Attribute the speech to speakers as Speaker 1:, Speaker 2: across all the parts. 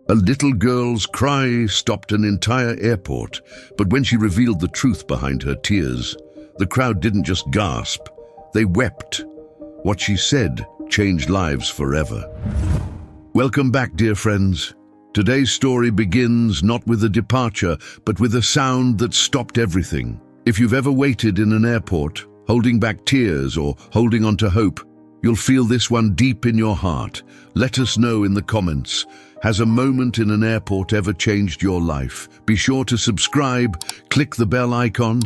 Speaker 1: A little girl's cry stopped an entire airport, but when she revealed the truth behind her tears, the crowd didn't just gasp, they wept. What she said changed lives forever. Welcome back, dear friends. Today's story begins not with a departure, but with a sound that stopped everything. If you've ever waited in an airport, holding back tears or holding on to hope, you'll feel this one deep in your heart. Let us know in the comments. Has a moment in an airport ever changed your life? Be sure to subscribe, click the bell icon,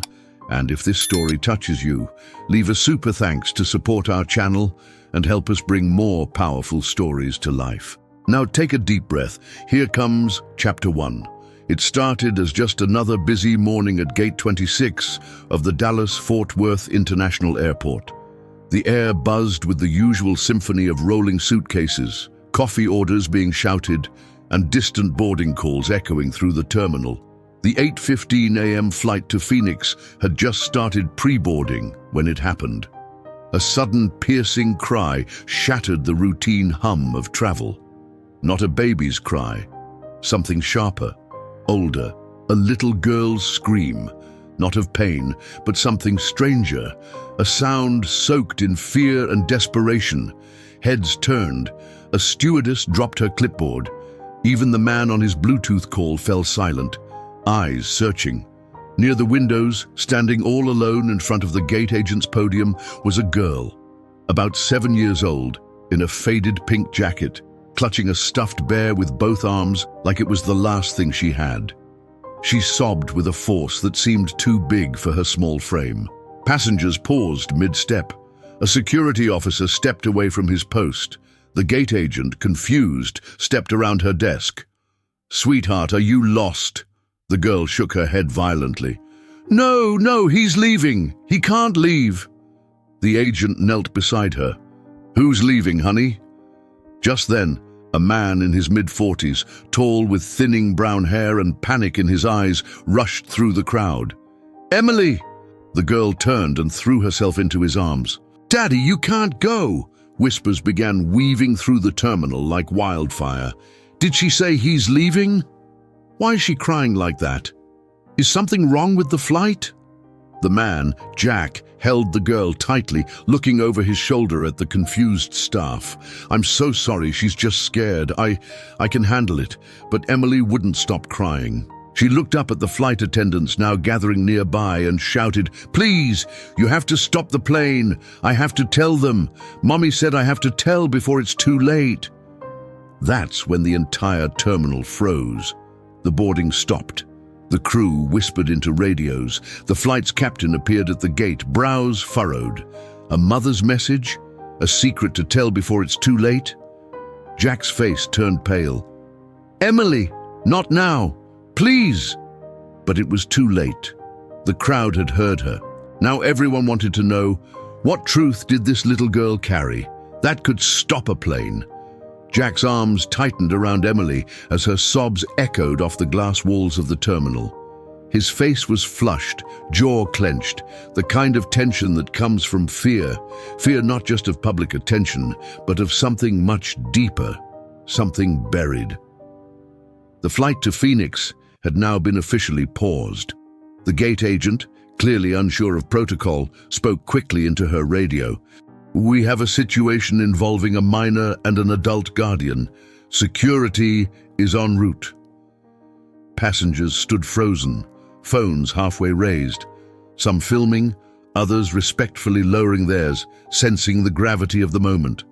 Speaker 1: and if this story touches you, leave a super thanks to support our channel and help us bring more powerful stories to life. Now take a deep breath. Here comes Chapter 1. It started as just another busy morning at Gate 26 of the Dallas-Fort Worth International Airport. The air buzzed with the usual symphony of rolling suitcases, coffee orders being shouted, and distant boarding calls echoing through the terminal. The 8:15 a.m. flight to Phoenix had just started pre-boarding when it happened. A sudden piercing cry shattered the routine hum of travel. Not a baby's cry, something sharper, older, a little girl's scream, not of pain, but something stranger, a sound soaked in fear and desperation. Heads turned, a stewardess dropped her clipboard. Even the man on his Bluetooth call fell silent, eyes searching. Near the windows, standing all alone in front of the gate agent's podium, was a girl, about 7 years old, in a faded pink jacket, clutching a stuffed bear with both arms like it was the last thing she had. She sobbed with a force that seemed too big for her small frame. Passengers paused mid-step. A security officer stepped away from his post. The gate agent, confused, stepped around her desk. "Sweetheart, are you lost?" The girl shook her head violently. No, he's leaving. He can't leave." The agent knelt beside her. "Who's leaving, honey?" Just then, a man in his mid-40s, tall with thinning brown hair and panic in his eyes, rushed through the crowd. "Emily!" The girl turned and threw herself into his arms. "Daddy, you can't go!" Whispers began weaving through the terminal like wildfire. "Did she say he's leaving? Why is she crying like that? Is something wrong with the flight?" The man, Jack, held the girl tightly, looking over his shoulder at the confused staff. "I'm so sorry, she's just scared. I can handle it." But Emily wouldn't stop crying. She looked up at the flight attendants now gathering nearby and shouted, "Please, you have to stop the plane. I have to tell them. Mommy said I have to tell before it's too late." That's when the entire terminal froze. The boarding stopped. The crew whispered into radios. The flight's captain appeared at the gate, brows furrowed. A mother's message? A secret to tell before it's too late? Jack's face turned pale. "Emily, not now. Please!" But it was too late. The crowd had heard her. Now everyone wanted to know, what truth did this little girl carry that could stop a plane? Jack's arms tightened around Emily as her sobs echoed off the glass walls of the terminal. His face was flushed, jaw clenched, the kind of tension that comes from fear. Fear not just of public attention, but of something much deeper, something buried. The flight to Phoenix had now been officially paused. The gate agent, clearly unsure of protocol, spoke quickly into her radio. "We have a situation involving a minor and an adult guardian. Security is en route." Passengers stood frozen, phones halfway raised, some filming, others respectfully lowering theirs, sensing the gravity of the moment.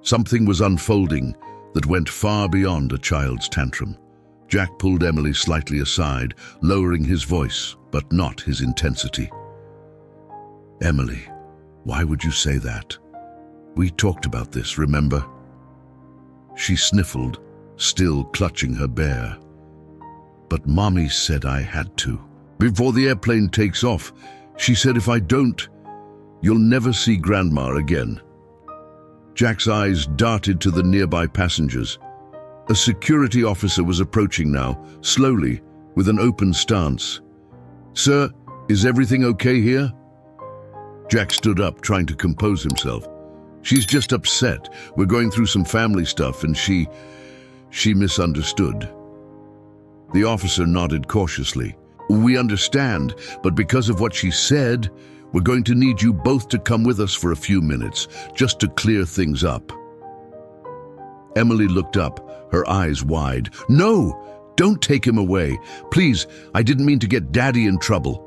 Speaker 1: Something was unfolding that went far beyond a child's tantrum. Jack pulled Emily slightly aside, lowering his voice, but not his intensity. "Emily, why would you say that? We talked about this, remember?" She sniffled, still clutching her bear. "But Mommy said I had to. Before the airplane takes off, she said if I don't, you'll never see Grandma again." Jack's eyes darted to the nearby passengers. A security officer was approaching now, slowly, with an open stance. "Sir, is everything okay here?" Jack stood up, trying to compose himself. "She's just upset. We're going through some family stuff, and she She misunderstood. The officer nodded cautiously. We understand, but because of what she said, we're going to need you both to come with us for a few minutes, just to clear things up. Emily looked up, her eyes wide. No! Don't take him away. Please, I didn't mean to get Daddy in trouble.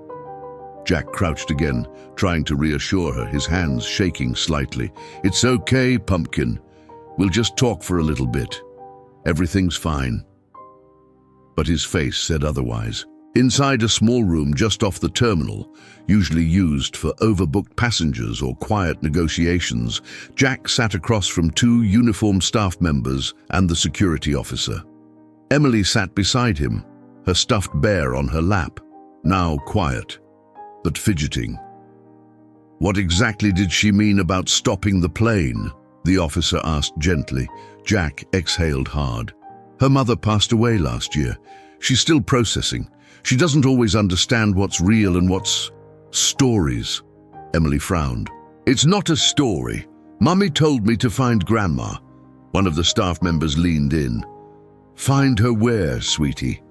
Speaker 1: Jack crouched again, trying to reassure her, his hands shaking slightly. It's okay, Pumpkin. We'll just talk for a little bit. Everything's fine. But his face said otherwise. Inside a small room just off the terminal, usually used for overbooked passengers or quiet negotiations, Jack sat across from two uniformed staff members and the security officer. Emily sat beside him, her stuffed bear on her lap, now quiet, but fidgeting. What exactly did she mean about stopping the plane? The officer asked gently. Jack exhaled hard. Her mother passed away last year. She's still processing. She doesn't always understand what's real and what's stories. Emily frowned. It's not a story. Mummy told me to find Grandma. One of the staff members leaned in. Find her where, sweetie?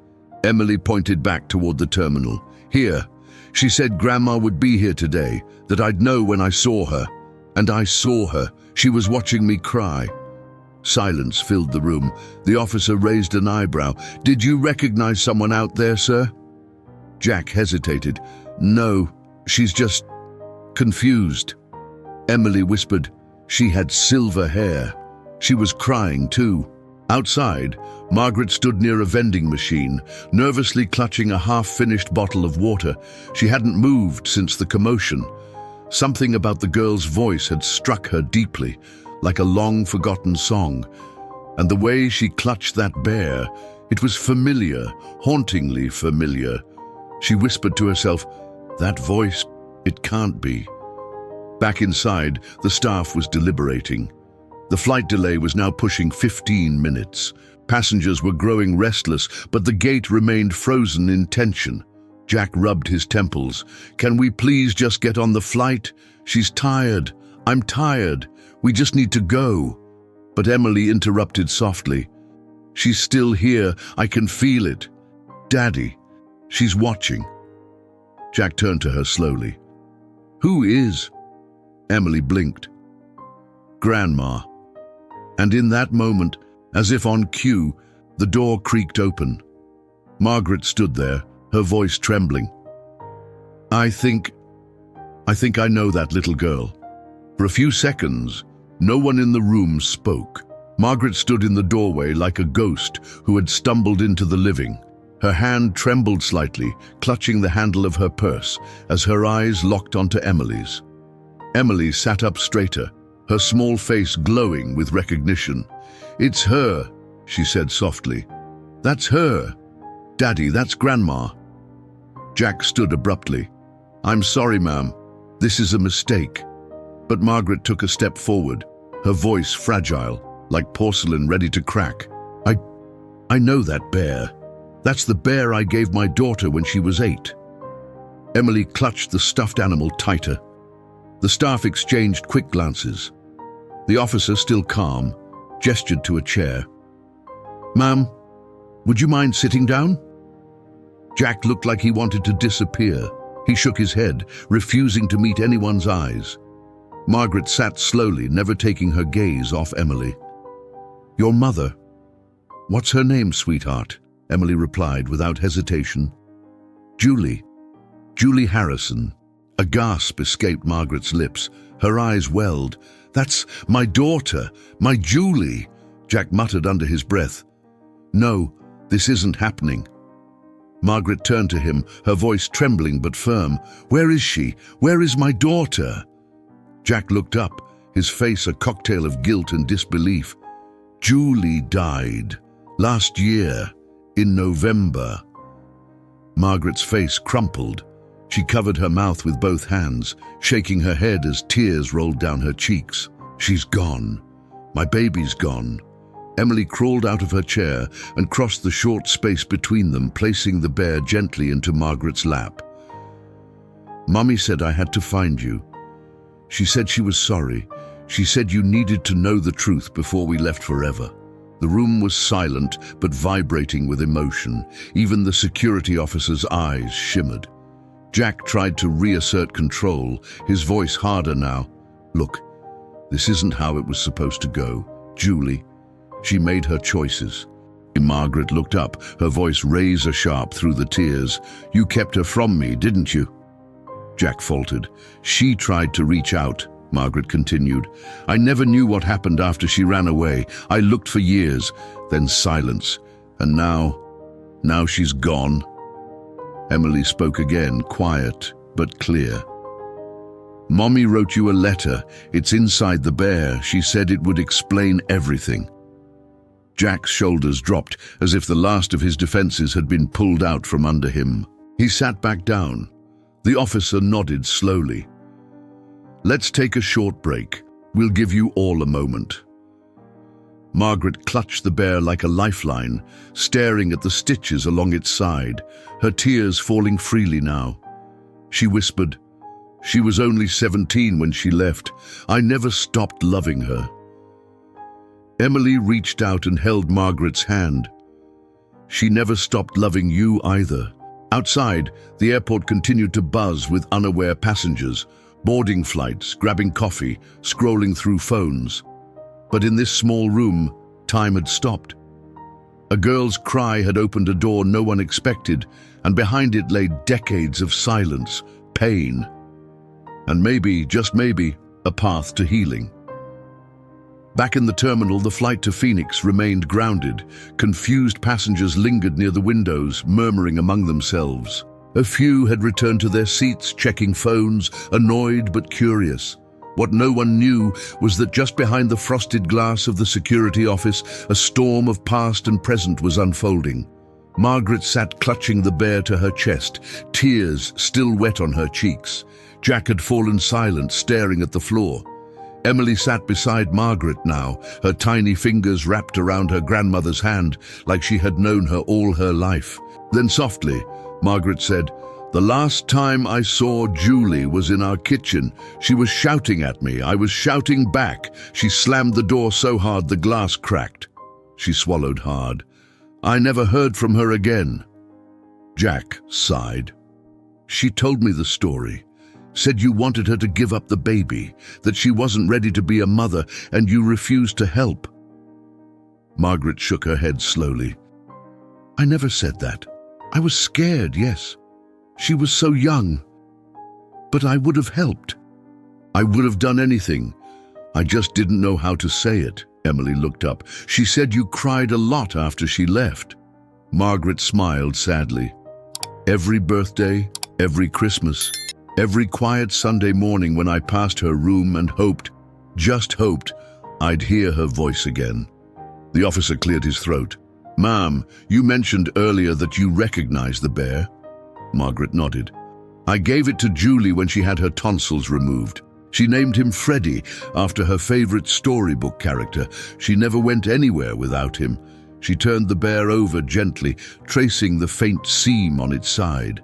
Speaker 1: Emily pointed back toward the terminal. Here. She said Grandma would be here today, that I'd know when I saw her. And I saw her. She was watching me cry. Silence filled the room. The officer raised an eyebrow. Did you recognize someone out there, sir? Jack hesitated. No, she's just confused. Emily whispered. She had silver hair. She was crying too. Outside, Margaret stood near a vending machine, nervously clutching a half-finished bottle of water. She hadn't moved since the commotion. Something about the girl's voice had struck her deeply, like a long-forgotten song. And the way she clutched that bear, it was familiar, hauntingly familiar. She whispered to herself, that voice, it can't be. Back inside, the staff was deliberating. The flight delay was now pushing 15 minutes. Passengers were growing restless, but the gate remained frozen in tension. Jack rubbed his temples. Can we please just get on the flight? She's tired. I'm tired. We just need to go. But Emily interrupted softly. She's still here. I can feel it. Daddy. She's watching. Jack turned to her slowly. Who is? Emily blinked. Grandma. And in that moment, as if on cue, the door creaked open. Margaret stood there, her voice trembling. I think I know that little girl. For a few seconds, no one in the room spoke. Margaret stood in the doorway like a ghost who had stumbled into the living. Her hand trembled slightly, clutching the handle of her purse, as her eyes locked onto Emily's. Emily sat up straighter, her small face glowing with recognition. It's her, she said softly. That's her. Daddy, that's Grandma. Jack stood abruptly. I'm sorry, ma'am. This is a mistake. But Margaret took a step forward, her voice fragile, like porcelain ready to crack. I know that bear. That's the bear I gave my daughter when she was 8. Emily clutched the stuffed animal tighter. The staff exchanged quick glances. The officer, still calm, gestured to a chair. Ma'am, would you mind sitting down? Jack looked like he wanted to disappear. He shook his head, refusing to meet anyone's eyes. Margaret sat slowly, never taking her gaze off Emily. Your mother. What's her name, sweetheart? Emily replied without hesitation. Julie. Julie Harrison. A gasp escaped Margaret's lips. Her eyes welled. That's my daughter, my Julie, Jack muttered under his breath. No, this isn't happening. Margaret turned to him, her voice trembling but firm. Where is she? Where is my daughter? Jack looked up, his face a cocktail of guilt and disbelief. Julie died last year, in November. Margaret's face crumpled. She covered her mouth with both hands, shaking her head as tears rolled down her cheeks. She's gone. My baby's gone. Emily crawled out of her chair and crossed the short space between them, placing the bear gently into Margaret's lap. Mummy said I had to find you. She said she was sorry. She said you needed to know the truth before we left forever. The room was silent but vibrating with emotion. Even the security officer's eyes shimmered. Jack tried to reassert control, his voice harder now. "Look, this isn't how it was supposed to go. Julie, she made her choices." Margaret looked up, her voice razor-sharp through the tears. "You kept her from me, didn't you?" Jack faltered. "She tried to reach out," Margaret continued. "I never knew what happened after she ran away. I looked for years, then silence. And now she's gone." Emily spoke again, quiet but clear. "Mommy wrote you a letter. It's inside the bear. She said it would explain everything." Jack's shoulders dropped, as if the last of his defenses had been pulled out from under him. He sat back down. The officer nodded slowly. "Let's take a short break. We'll give you all a moment." Margaret clutched the bear like a lifeline, staring at the stitches along its side, her tears falling freely now. She whispered, "She was only 17 when she left. I never stopped loving her." Emily reached out and held Margaret's hand. "She never stopped loving you either." Outside, the airport continued to buzz with unaware passengers, boarding flights, grabbing coffee, scrolling through phones. But in this small room, time had stopped. A girl's cry had opened a door no one expected, and behind it lay decades of silence, pain, and maybe, just maybe, a path to healing. Back in the terminal, the flight to Phoenix remained grounded. Confused passengers lingered near the windows, murmuring among themselves. A few had returned to their seats, checking phones, annoyed but curious. What no one knew was that just behind the frosted glass of the security office, a storm of past and present was unfolding. Margaret sat clutching the bear to her chest, tears still wet on her cheeks. Jack had fallen silent, staring at the floor. Emily sat beside Margaret now, her tiny fingers wrapped around her grandmother's hand like she had known her all her life. Then softly, Margaret said, "The last time I saw Julie was in our kitchen. She was shouting at me. I was shouting back. She slammed the door so hard the glass cracked." She swallowed hard. "I never heard from her again." Jack sighed. "She told me the story. Said you wanted her to give up the baby, that she wasn't ready to be a mother, and you refused to help." Margaret shook her head slowly. "I never said that. I was scared, yes. She was so young. But I would have helped. I would have done anything. I just didn't know how to say it." Emily looked up. "She said you cried a lot after she left." Margaret smiled sadly. "Every birthday, every Christmas, every quiet Sunday morning when I passed her room and hoped, just hoped, I'd hear her voice again." The officer cleared his throat. "Ma'am, you mentioned earlier that you recognized the bear." Margaret nodded. "I gave it to Julie when she had her tonsils removed. She named him Freddie, after her favorite storybook character. She never went anywhere without him." She turned the bear over gently, tracing the faint seam on its side.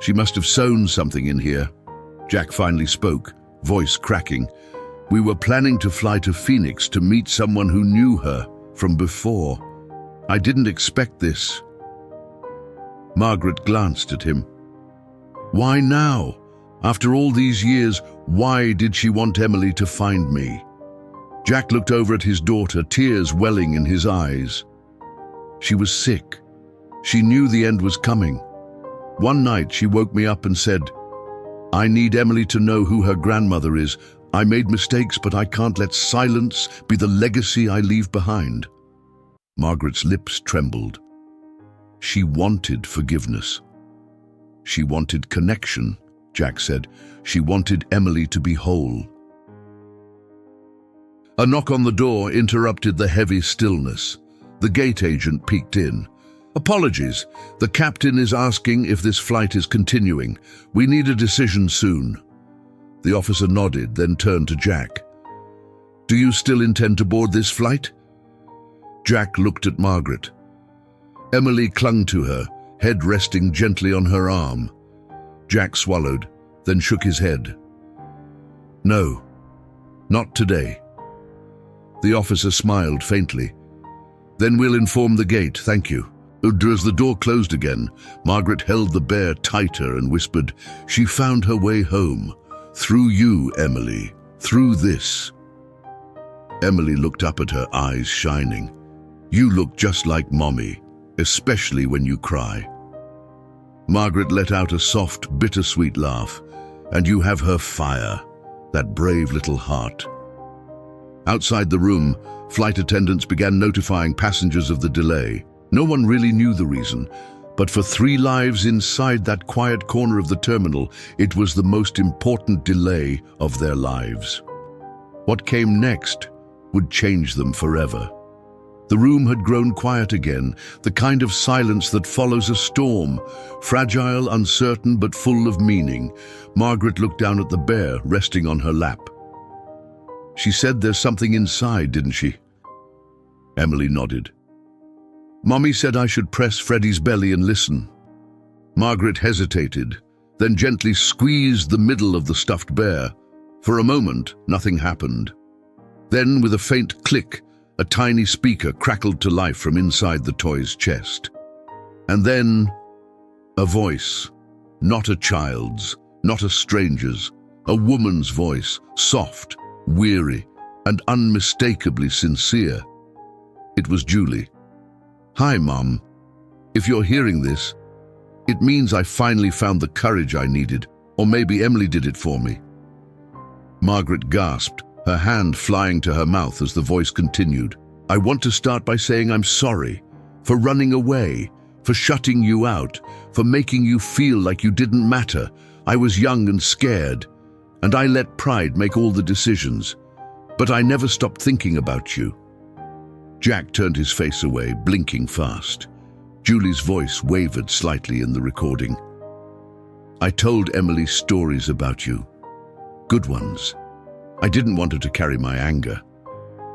Speaker 1: "She must have sewn something in here." Jack finally spoke, voice cracking. "We were planning to fly to Phoenix to meet someone who knew her from before. I didn't expect this." Margaret glanced at him. "Why now? After all these years, why did she want Emily to find me?" Jack looked over at his daughter, tears welling in his eyes. "She was sick. She knew the end was coming. One night she woke me up and said, 'I need Emily to know who her grandmother is. I made mistakes, but I can't let silence be the legacy I leave behind.'" Margaret's lips trembled. She wanted forgiveness. She wanted connection, Jack said. She wanted Emily to be whole. A knock on the door interrupted the heavy stillness. The gate agent peeked in. "Apologies. The captain is asking if this flight is continuing. We need a decision soon." The officer nodded, then turned to Jack. "Do you still intend to board this flight?" Jack looked at Margaret. Emily clung to her, head resting gently on her arm. Jack swallowed, then shook his head. "No, not today." The officer smiled faintly. Then we'll inform the gate, thank you. As the door closed again, Margaret held the bear tighter and whispered, "She found her way home. Through you, Emily. Through this." Emily looked up at her, eyes shining. "You look just like Mommy, especially when you cry." Margaret let out a soft, bittersweet laugh. "And you have her fire, that brave little heart." Outside the room, flight attendants began notifying passengers of the delay. No one really knew the reason, but for 3 lives inside that quiet corner of the terminal, it was the most important delay of their lives. What came next would change them forever. The room had grown quiet again, the kind of silence that follows a storm, fragile, uncertain, but full of meaning. Margaret looked down at the bear resting on her lap. "She said there's something inside, didn't she?" Emily nodded. "Mommy said I should press Freddie's belly and listen." Margaret hesitated, then gently squeezed the middle of the stuffed bear. For a moment, nothing happened. Then, with a faint click, a tiny speaker crackled to life from inside the toy's chest. And then, a voice, not a child's, not a stranger's, a woman's voice, soft, weary, and unmistakably sincere. It was Julie. "Hi, Mom. If you're hearing this, it means I finally found the courage I needed, or maybe Emily did it for me." Margaret gasped, her hand flying to her mouth as the voice continued. "I want to start by saying I'm sorry for running away, for shutting you out, for making you feel like you didn't matter. I was young and scared, and I let pride make all the decisions. But I never stopped thinking about you." Jack turned his face away, blinking fast. Julie's voice wavered slightly in the recording. "I told Emily stories about you. Good ones. I didn't want her to carry my anger.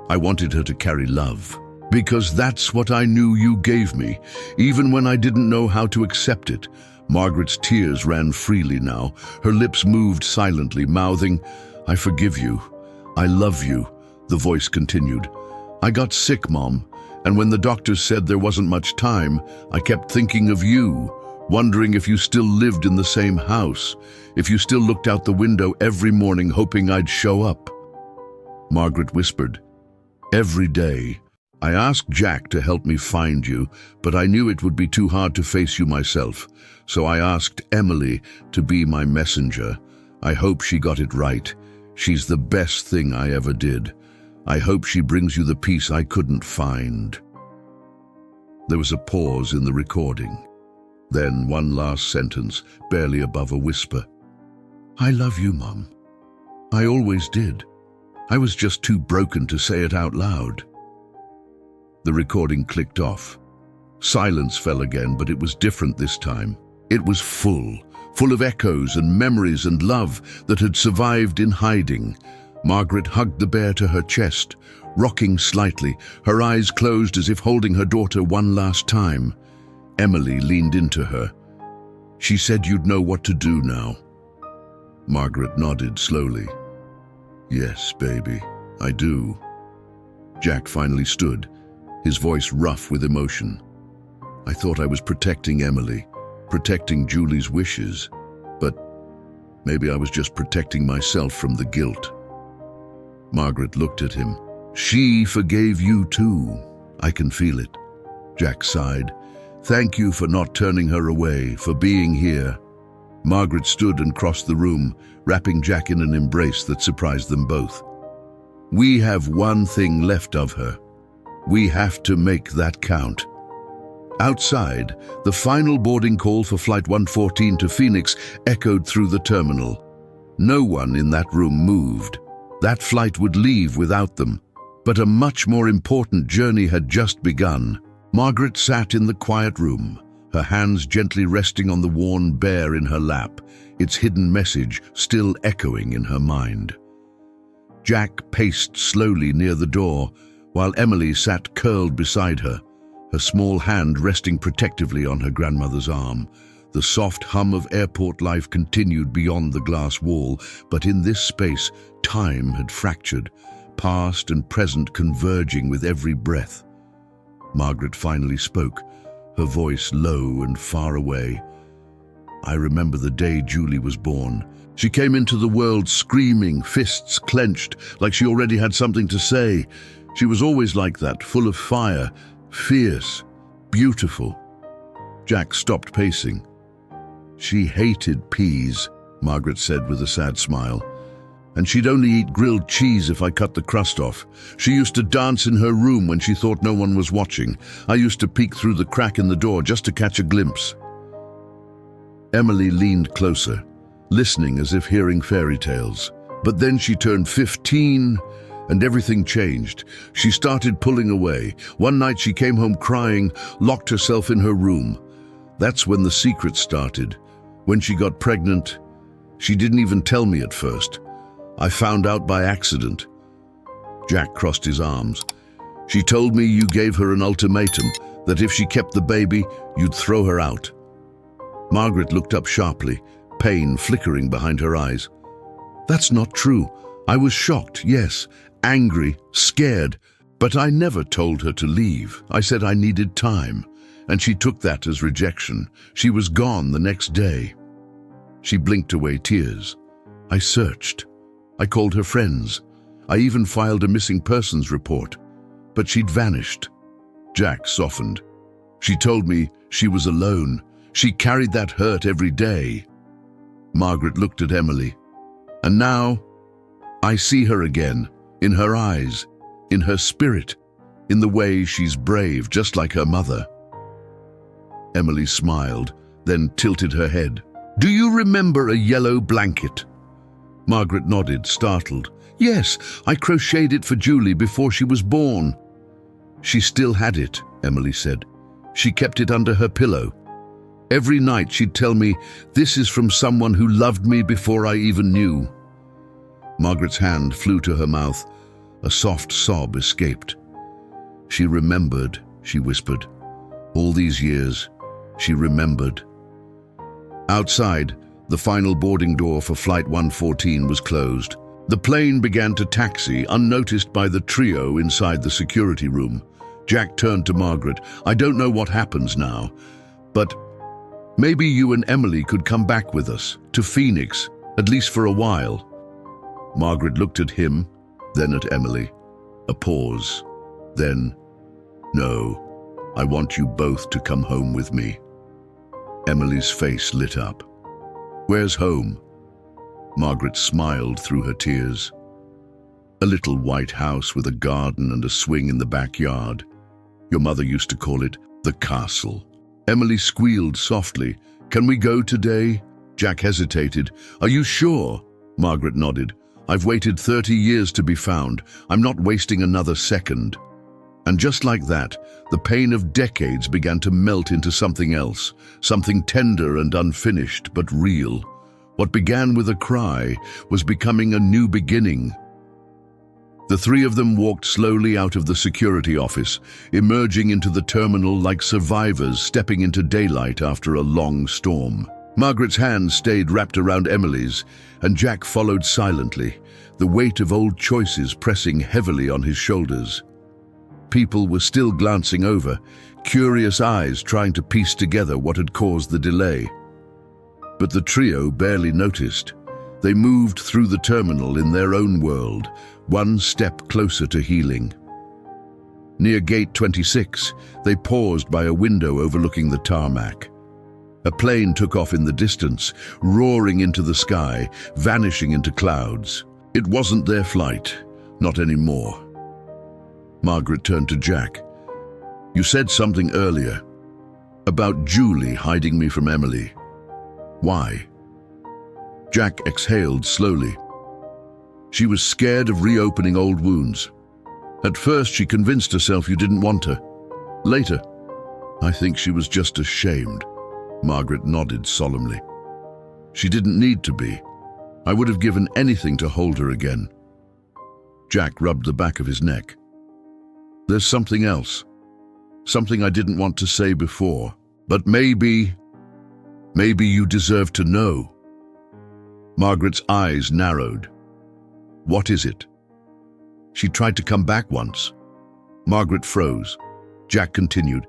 Speaker 1: I wanted her to carry love. Because that's what I knew you gave me, even when I didn't know how to accept it." Margaret's tears ran freely now. Her lips moved silently, mouthing, "I forgive you. I love you." The voice continued. "I got sick, Mom, and when the doctors said there wasn't much time, I kept thinking of you, wondering if you still lived in the same house, if you still looked out the window every morning hoping I'd show up." Margaret whispered, "Every day. I asked Jack to help me find you, but I knew it would be too hard to face you myself, so I asked Emily to be my messenger. I hope she got it right. She's the best thing I ever did. I hope she brings you the peace I couldn't find." There was a pause in the recording. Then one last sentence, barely above a whisper. "I love you, Mom. I always did. I was just too broken to say it out loud." The recording clicked off. Silence fell again, but it was different this time. It was full of echoes and memories and love that had survived in hiding. Margaret hugged the bear to her chest, rocking slightly, her eyes closed as if holding her daughter one last time. Emily leaned into her. "She said you'd know what to do now." Margaret nodded slowly. "Yes, baby, I do." Jack finally stood, his voice rough with emotion. "I thought I was protecting Emily, protecting Julie's wishes, but maybe I was just protecting myself from the guilt." Margaret looked at him. "She forgave you too. I can feel it." Jack sighed. "Thank you for not turning her away, for being here." Margaret stood and crossed the room, wrapping Jack in an embrace that surprised them both. "We have one thing left of her. We have to make that count." Outside, the final boarding call for Flight 114 to Phoenix echoed through the terminal. No one in that room moved. That flight would leave without them. But a much more important journey had just begun. Margaret sat in the quiet room, her hands gently resting on the worn bear in her lap, its hidden message still echoing in her mind. Jack paced slowly near the door, while Emily sat curled beside her, her small hand resting protectively on her grandmother's arm. The soft hum of airport life continued beyond the glass wall, but in this space, time had fractured, past and present converging with every breath. Margaret finally spoke, her voice low and far away. I remember the day Julie was born. She came into the world screaming, fists clenched, like she already had something to say. She was always like that, full of fire, fierce, beautiful. Jack stopped pacing. She hated peas, Margaret said with a sad smile. And she'd only eat grilled cheese if I cut the crust off. She used to dance in her room when she thought no one was watching. I used to peek through the crack in the door just to catch a glimpse. Emily leaned closer, listening as if hearing fairy tales. But then she turned 15 and everything changed. She started pulling away. One night she came home crying, locked herself in her room. That's when the secret started. When she got pregnant, she didn't even tell me at first. I found out by accident. Jack crossed his arms. She told me you gave her an ultimatum, that if she kept the baby, you'd throw her out. Margaret looked up sharply, pain flickering behind her eyes. That's not true. I was shocked, yes, angry, scared, but I never told her to leave. I said I needed time, and she took that as rejection. She was gone the next day. She blinked away tears. I searched. I called her friends. I even filed a missing persons report, but she'd vanished. Jack softened. She told me she was alone. She carried that hurt every day. Margaret looked at Emily. And now, I see her again, in her eyes, in her spirit, in the way she's brave, just like her mother. Emily smiled, then tilted her head. Do you remember a yellow blanket? Margaret nodded, startled. Yes, I crocheted it for Julie before she was born. She still had it, Emily said. She kept it under her pillow. Every night she'd tell me, this is from someone who loved me before I even knew. Margaret's hand flew to her mouth. A soft sob escaped. She remembered, she whispered. All these years, she remembered. Outside, the final boarding door for Flight 114 was closed. The plane began to taxi, unnoticed by the trio inside the security room. Jack turned to Margaret. I don't know what happens now, but maybe you and Emily could come back with us, to Phoenix, at least for a while. Margaret looked at him, then at Emily. A pause. Then, no, I want you both to come home with me. Emily's face lit up. Where's home? Margaret smiled through her tears. A little white house with a garden and a swing in the backyard. Your mother used to call it the castle. Emily squealed softly. Can we go today? Jack hesitated. Are you sure? Margaret nodded. I've waited 30 years to be found. I'm not wasting another second. And just like that, the pain of decades began to melt into something else, something tender and unfinished, but real. What began with a cry was becoming a new beginning. The three of them walked slowly out of the security office, emerging into the terminal like survivors stepping into daylight after a long storm. Margaret's hand stayed wrapped around Emily's, and Jack followed silently, the weight of old choices pressing heavily on his shoulders. People were still glancing over, curious eyes trying to piece together what had caused the delay. But the trio barely noticed. They moved through the terminal in their own world, one step closer to healing. Near Gate 26, they paused by a window overlooking the tarmac. A plane took off in the distance, roaring into the sky, vanishing into clouds. It wasn't their flight, not anymore. Margaret turned to Jack. You said something earlier about Julie hiding me from Emily. Why? Jack exhaled slowly. She was scared of reopening old wounds. At first, she convinced herself you didn't want her. Later, I think she was just ashamed. Margaret nodded solemnly. She didn't need to be. I would have given anything to hold her again. Jack rubbed the back of his neck. There's something else. Something I didn't want to say before. But maybe you deserve to know. Margaret's eyes narrowed. What is it? She tried to come back once. Margaret froze. Jack continued.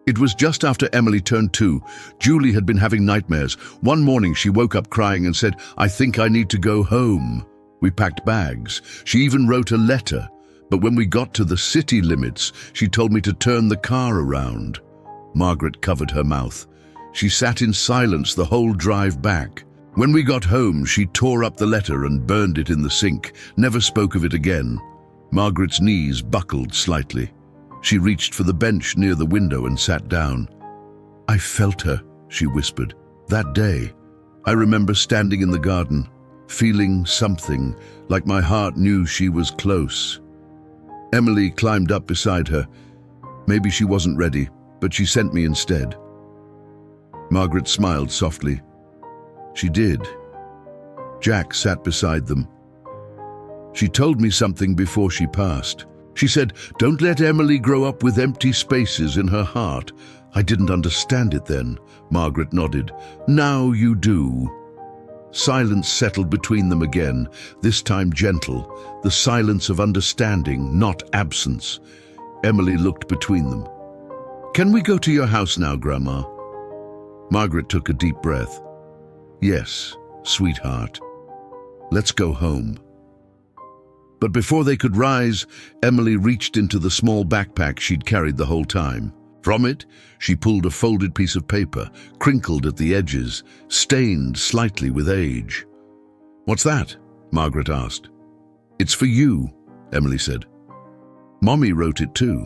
Speaker 1: It was just after Emily turned 2. Julie had been having nightmares. One morning she woke up crying and said, "I think I need to go home." We packed bags. She even wrote a letter. But when we got to the city limits, she told me to turn the car around. Margaret covered her mouth. She sat in silence the whole drive back. When we got home, she tore up the letter and burned it in the sink, never spoke of it again. Margaret's knees buckled slightly. She reached for the bench near the window and sat down. "I felt her," she whispered. "That day, I remember standing in the garden, feeling something, like my heart knew she was close." Emily climbed up beside her. Maybe she wasn't ready, but she sent me instead. Margaret smiled softly. She did. Jack sat beside them. She told me something before she passed. She said, "Don't let Emily grow up with empty spaces in her heart." I didn't understand it then. Margaret nodded. "Now you do." Silence settled between them again, this time gentle, the silence of understanding, not absence. Emily looked between them. "Can we go to your house now, Grandma?" Margaret took a deep breath. "Yes, sweetheart. Let's go home." But before they could rise, Emily reached into the small backpack she'd carried the whole time. From it, she pulled a folded piece of paper, crinkled at the edges, stained slightly with age. "What's that?" Margaret asked. "It's for you," Emily said. "Mommy wrote it too.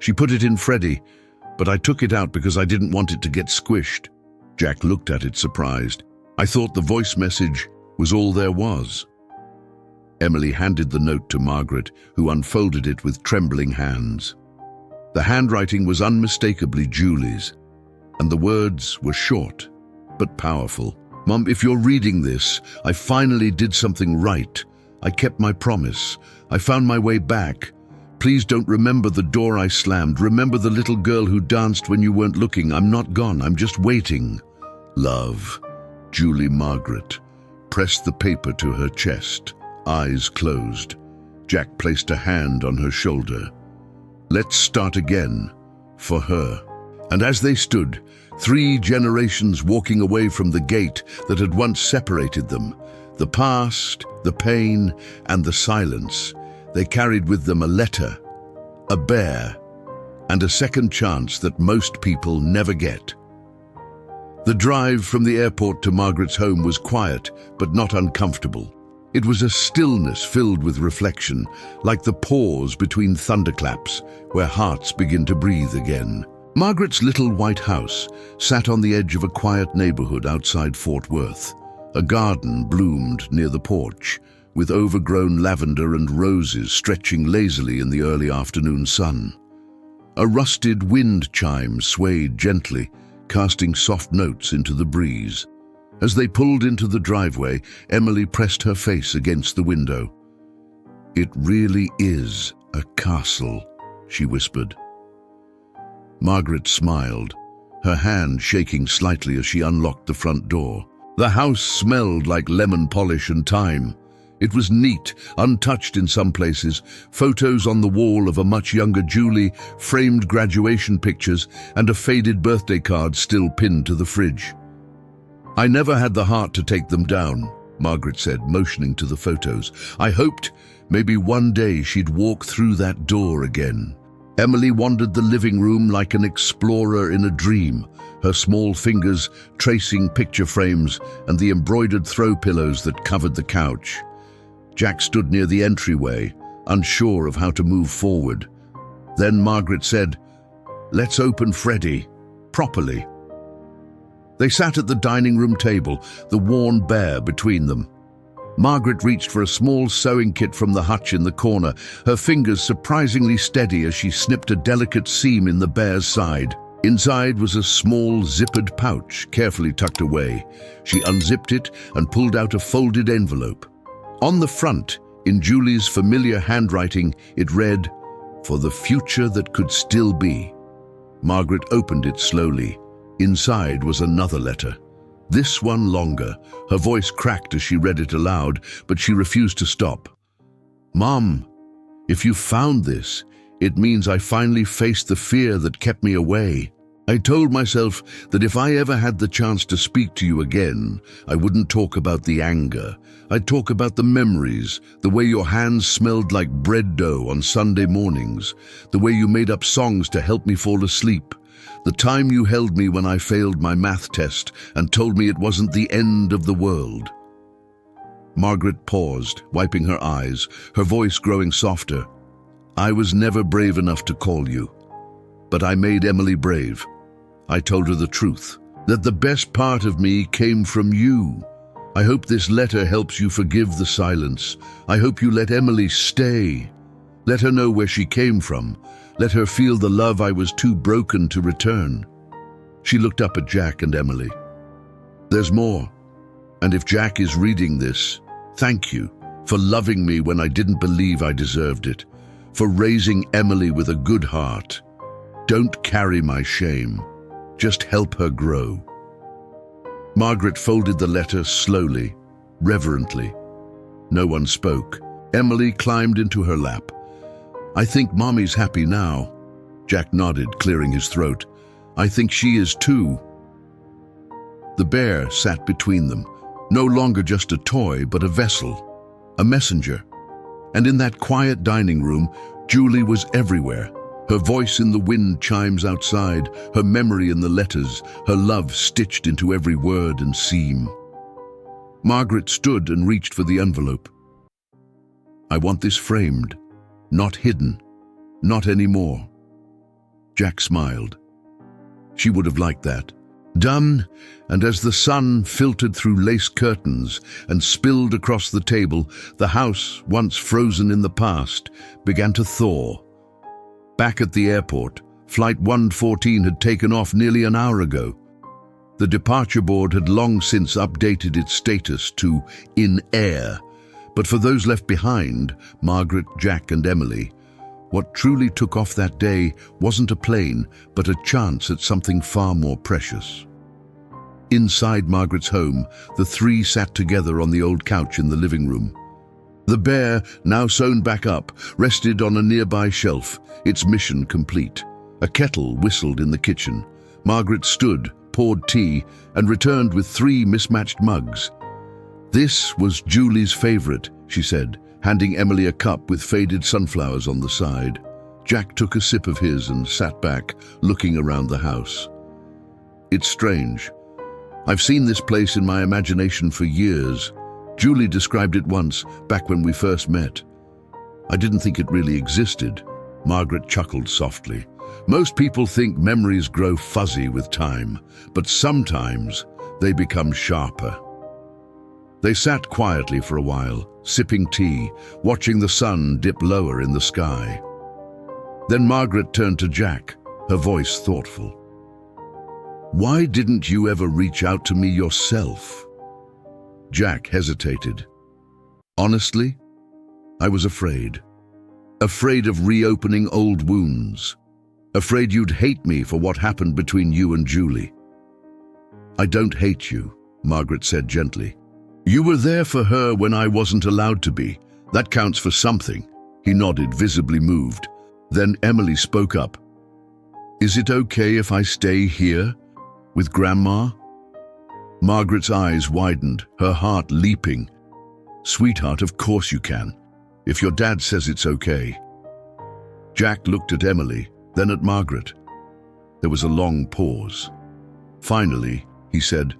Speaker 1: She put it in Freddie, but I took it out because I didn't want it to get squished." Jack looked at it surprised. "I thought the voice message was all there was." Emily handed the note to Margaret, who unfolded it with trembling hands. The handwriting was unmistakably Julie's, and the words were short, but powerful. "Mom, if you're reading this, I finally did something right. I kept my promise. I found my way back. Please don't remember the door I slammed. Remember the little girl who danced when you weren't looking. I'm not gone. I'm just waiting. Love, Julie." Margaret pressed the paper to her chest, eyes closed. Jack placed a hand on her shoulder. "Let's start again, for her." And as they stood, 3 generations walking away from the gate that had once separated them, the past, the pain, and the silence, they carried with them a letter, a bear, and a second chance that most people never get. The drive from the airport to Margaret's home was quiet, but not uncomfortable. It was a stillness filled with reflection, like the pause between thunderclaps, where hearts begin to breathe again. Margaret's little white house sat on the edge of a quiet neighborhood outside Fort Worth. A garden bloomed near the porch, with overgrown lavender and roses stretching lazily in the early afternoon sun. A rusted wind chime swayed gently, casting soft notes into the breeze. As they pulled into the driveway, Emily pressed her face against the window. "It really is a castle," she whispered. Margaret smiled, her hand shaking slightly as she unlocked the front door. The house smelled like lemon polish and thyme. It was neat, untouched in some places, photos on the wall of a much younger Julie, framed graduation pictures, and a faded birthday card still pinned to the fridge. "I never had the heart to take them down," Margaret said, motioning to the photos. "I hoped maybe one day she'd walk through that door again." Emily wandered the living room like an explorer in a dream, her small fingers tracing picture frames and the embroidered throw pillows that covered the couch. Jack stood near the entryway, unsure of how to move forward. Then Margaret said, "Let's open Freddie, properly." They sat at the dining room table, the worn bear between them. Margaret reached for a small sewing kit from the hutch in the corner, her fingers surprisingly steady as she snipped a delicate seam in the bear's side. Inside was a small zippered pouch, carefully tucked away. She unzipped it and pulled out a folded envelope. On the front, in Julie's familiar handwriting, it read, "For the future that could still be." Margaret opened it slowly. Inside was another letter. This one longer. Her voice cracked as she read it aloud, but she refused to stop. "Mom, if you found this, It means I finally faced the fear that kept me away. I told myself that if I ever had the chance to speak to you again, I wouldn't talk about the anger. I'd talk about the memories, the way your hands smelled like bread dough on Sunday mornings, the way you made up songs to help me fall asleep, the time you held me when I failed my math test and told me it wasn't the end of the world. Margaret paused, wiping her eyes, her voice growing softer. I was never brave enough to call you, but I made Emily brave. I told her the truth, that the best part of me came from you. I hope this letter helps you forgive the silence. I hope you let Emily stay. Let her know where she came from. Let her feel the love I was too broken to return. She looked up at Jack and Emily. There's more. And if Jack is reading this, thank you for loving me when I didn't believe I deserved it, for raising Emily with a good heart. Don't carry my shame. Just help her grow. Margaret folded the letter slowly, reverently. No one spoke. Emily climbed into her lap. I think Mommy's happy now. Jack nodded, clearing his throat. I think she is too. The bear sat between them, no longer just a toy, but a vessel, a messenger. And in that quiet dining room, Julie was everywhere. Her voice in the wind chimes outside, her memory in the letters, her love stitched into every word and seam. Margaret stood and reached for the envelope. I want this framed, not hidden, not anymore. Jack smiled. She would have liked that. Done, and as the sun filtered through lace curtains and spilled across the table, the house, once frozen in the past, began to thaw. Back at the airport, Flight 114 had taken off nearly an hour ago. The departure board had long since updated its status to in air, but for those left behind, Margaret, Jack and Emily, what truly took off that day wasn't a plane, but a chance at something far more precious. Inside Margaret's home, the three sat together on the old couch in the living room. The bear, now sewn back up, rested on a nearby shelf, its mission complete. A kettle whistled in the kitchen. Margaret stood, poured tea, and returned with 3 mismatched mugs. This was Julie's favorite, she said, handing Emily a cup with faded sunflowers on the side. Jack took a sip of his and sat back, looking around the house. It's strange. I've seen this place in my imagination for years. Julie described it once, back when we first met. I didn't think it really existed. Margaret chuckled softly. Most people think memories grow fuzzy with time, but sometimes they become sharper. They sat quietly for a while, sipping tea, watching the sun dip lower in the sky. Then Margaret turned to Jack, her voice thoughtful. Why didn't you ever reach out to me yourself? Jack hesitated. Honestly, I was afraid. Afraid of reopening old wounds. Afraid you'd hate me for what happened between you and Julie. I don't hate you, Margaret said gently. You were there for her when I wasn't allowed to be. That counts for something. He nodded, visibly moved. Then Emily spoke up. Is it okay if I stay here with Grandma? Margaret's eyes widened, her heart leaping. Sweetheart, of course you can, if your dad says it's okay. Jack looked at Emily, then at Margaret. There was a long pause. Finally, he said,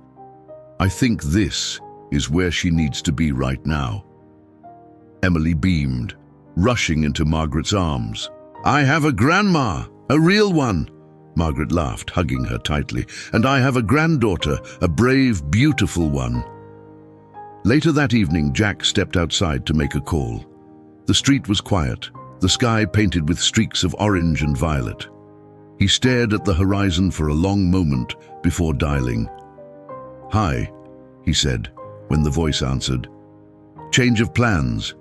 Speaker 1: I think this is where she needs to be right now. Emily beamed, rushing into Margaret's arms. I have a grandma, a real one. Margaret laughed, hugging her tightly. And I have a granddaughter, a brave, beautiful one. Later that evening, Jack stepped outside to make a call. The street was quiet, the sky painted with streaks of orange and violet. He stared at the horizon for a long moment before dialing. Hi, he said, when the voice answered. Change of plans.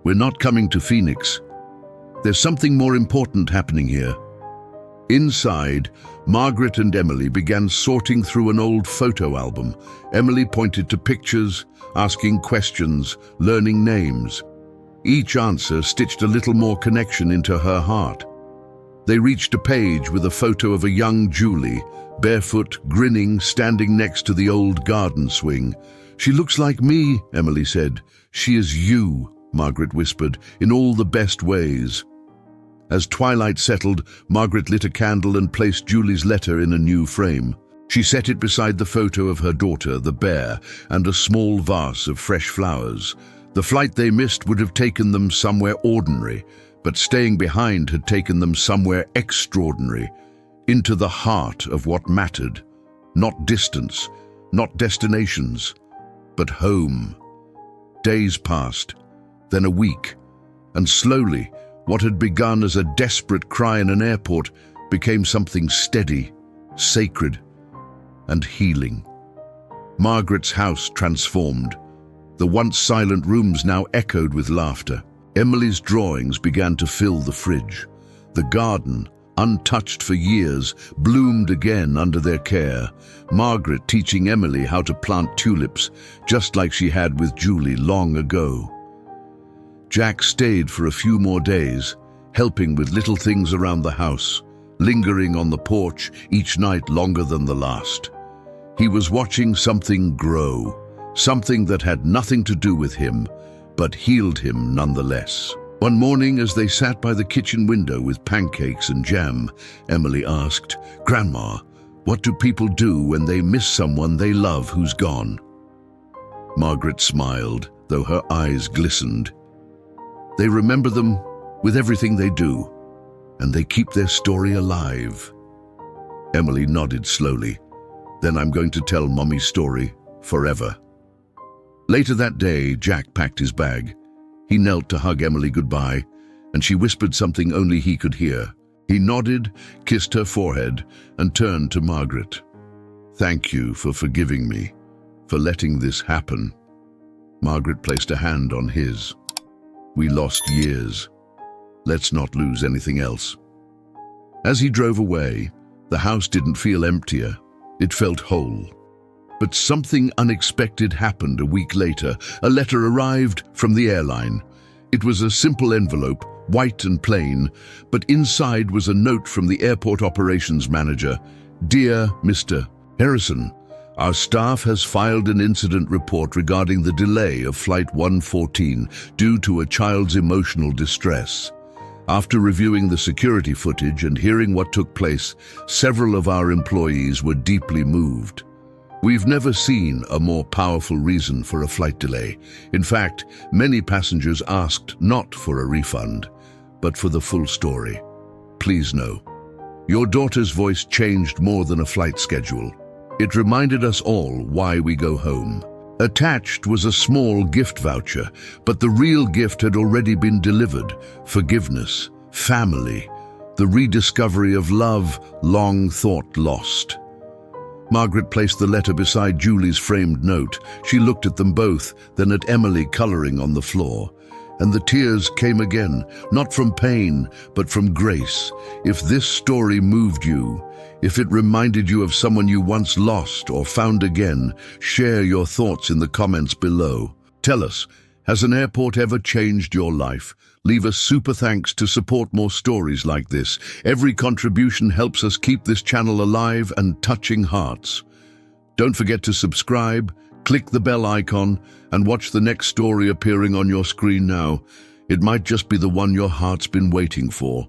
Speaker 1: We're not coming to Phoenix. There's something more important happening here. Inside, Margaret and Emily began sorting through an old photo album. Emily pointed to pictures, asking questions, learning names. Each answer stitched a little more connection into her heart. They reached a page with a photo of a young Julie, barefoot, grinning, standing next to the old garden swing. "She looks like me," Emily said. "She is you," Margaret whispered, "in all the best ways." As twilight settled, Margaret lit a candle and placed Julie's letter in a new frame. She set it beside the photo of her daughter, the bear, and a small vase of fresh flowers. The flight they missed would have taken them somewhere ordinary, but staying behind had taken them somewhere extraordinary, into the heart of what mattered. Not distance, not destinations, but home. Days passed, then a week, and slowly, what had begun as a desperate cry in an airport became something steady, sacred, and healing. Margaret's house transformed. The once silent rooms now echoed with laughter. Emily's drawings began to fill the fridge. The garden, untouched for years, bloomed again under their care. Margaret teaching Emily how to plant tulips, just like she had with Julie long ago. Jack stayed for a few more days, helping with little things around the house, lingering on the porch each night longer than the last. He was watching something grow, something that had nothing to do with him, but healed him nonetheless. One morning, as they sat by the kitchen window with pancakes and jam, Emily asked, "Grandma, what do people do when they miss someone they love who's gone?" Margaret smiled, though her eyes glistened. "They remember them with everything they do, and they keep their story alive." Emily nodded slowly. "Then I'm going to tell Mommy's story forever." Later that day, Jack packed his bag. He knelt to hug Emily goodbye, and she whispered something only he could hear. He nodded, kissed her forehead, and turned to Margaret. "Thank you for forgiving me, for letting this happen." Margaret placed a hand on his. "We lost years. Let's not lose anything else." As he drove away, the house didn't feel emptier. It felt whole. But something unexpected happened a week later. A letter arrived from the airline. It was a simple envelope, white and plain, but inside was a note from the airport operations manager. "Dear Mr. Harrison, our staff has filed an incident report regarding the delay of Flight 114 due to a child's emotional distress. After reviewing the security footage and hearing what took place, several of our employees were deeply moved. We've never seen a more powerful reason for a flight delay. In fact, many passengers asked not for a refund, but for the full story. Please know, your daughter's voice changed more than a flight schedule. It reminded us all why we go home." Attached was a small gift voucher, but the real gift had already been delivered: forgiveness, family, the rediscovery of love long thought lost. Margaret placed the letter beside Julie's framed note. She looked at them both, then at Emily coloring on the floor. And the tears came again, not from pain, but from grace. If this story moved you, if it reminded you of someone you once lost or found again, share your thoughts in the comments below. Tell us, has an airport ever changed your life? Leave us super thanks to support more stories like this. Every contribution helps us keep this channel alive and touching hearts. Don't forget to subscribe, click the bell icon, and watch the next story appearing on your screen now. It might just be the one your heart's been waiting for.